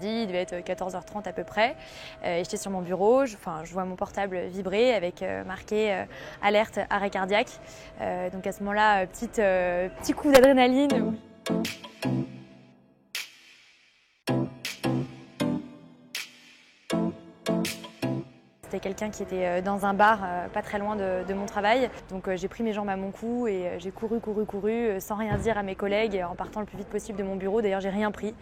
Il devait être 14h30 à peu près, et j'étais sur mon bureau, je vois mon portable vibrer avec marqué alerte arrêt cardiaque. Donc à ce moment-là, petit coup d'adrénaline. C'était quelqu'un qui était dans un bar pas très loin de mon travail. Donc j'ai pris mes jambes à mon cou et j'ai couru sans rien dire à mes collègues en partant le plus vite possible de mon bureau. D'ailleurs, j'ai rien pris,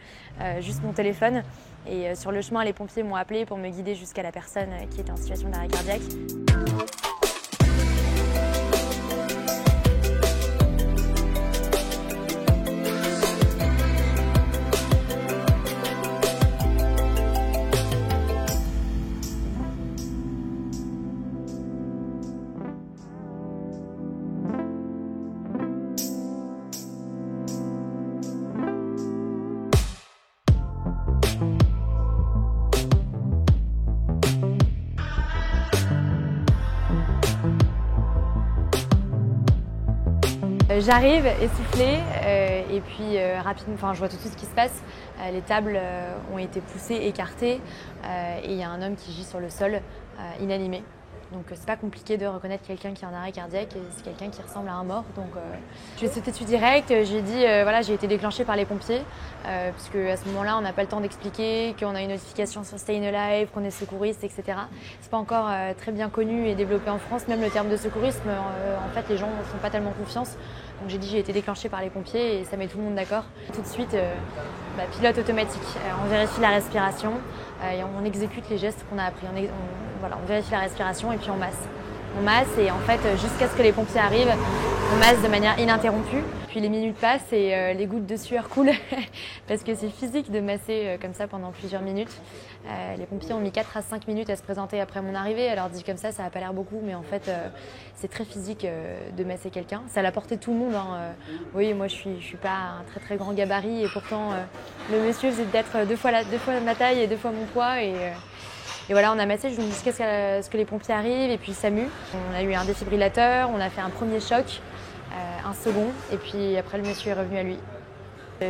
juste mon téléphone. Et sur le chemin, les pompiers m'ont appelé pour me guider jusqu'à la personne qui était en situation d'arrêt cardiaque. J'arrive essoufflée et puis rapidement, je vois tout de suite ce qui se passe. Les tables ont été poussées, écartées et il y a un homme qui gît sur le sol, inanimé. Donc c'est pas compliqué de reconnaître quelqu'un qui est en arrêt cardiaque, c'est quelqu'un qui ressemble à un mort. Donc je lui ai sauté dessus direct, j'ai dit voilà, j'ai été déclenchée par les pompiers, puisque à ce moment-là on n'a pas le temps d'expliquer qu'on a une notification sur Staying Alive, qu'on est secouriste, etc. C'est pas encore très bien connu et développé en France, même le terme de secourisme, en fait les gens ne font pas tellement confiance. Donc j'ai dit j'ai été déclenchée par les pompiers et ça met tout le monde d'accord. Tout de suite, pilote automatique, on vérifie la respiration et on exécute les gestes qu'on a appris. On vérifie la respiration et puis on masse. On masse et en fait jusqu'à ce que les pompiers arrivent, on masse de manière ininterrompue. Puis les minutes passent et les gouttes de sueur coulent parce que c'est physique de masser comme ça pendant plusieurs minutes. Les pompiers ont mis 4 à 5 minutes à se présenter après mon arrivée. Alors dit comme ça n'a pas l'air beaucoup, mais en fait c'est très physique de masser quelqu'un. C'est à la portée de tout le monde. Oui, moi je suis pas un très très grand gabarit et pourtant le monsieur faisait peut-être deux fois ma taille et 2 fois mon poids. Et voilà, on a massé jusqu'à ce que les pompiers arrivent et puis SAMU. On a eu un défibrillateur, on a fait un premier choc, un second, et puis après le monsieur est revenu à lui.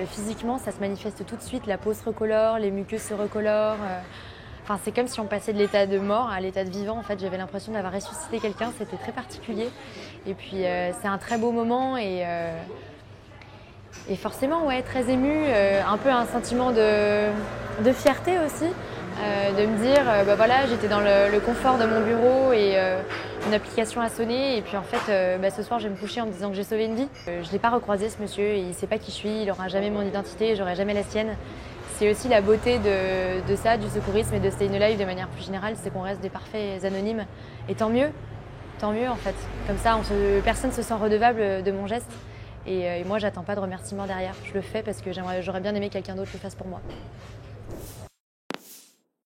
Physiquement, ça se manifeste tout de suite, la peau se recolore, les muqueuses se recolorent. C'est comme si on passait de l'état de mort à l'état de vivant. En fait, j'avais l'impression d'avoir ressuscité quelqu'un, c'était très particulier. Et puis c'est un très beau moment et forcément, ouais, très émue, un peu un sentiment de fierté aussi. De me dire, voilà, j'étais dans le confort de mon bureau et une application a sonné et puis en fait, ce soir, je vais me coucher en me disant que j'ai sauvé une vie. Je ne l'ai pas recroisé ce monsieur, il ne sait pas qui je suis, il n'aura jamais mon identité, j'aurai jamais la sienne. C'est aussi la beauté de ça, du secourisme et de Staying Alive de manière plus générale, c'est qu'on reste des parfaits anonymes. Et tant mieux en fait. Comme ça, personne ne se sent redevable de mon geste. Et moi, j'attends pas de remerciements derrière. Je le fais parce que j'aurais bien aimé que quelqu'un d'autre le fasse pour moi.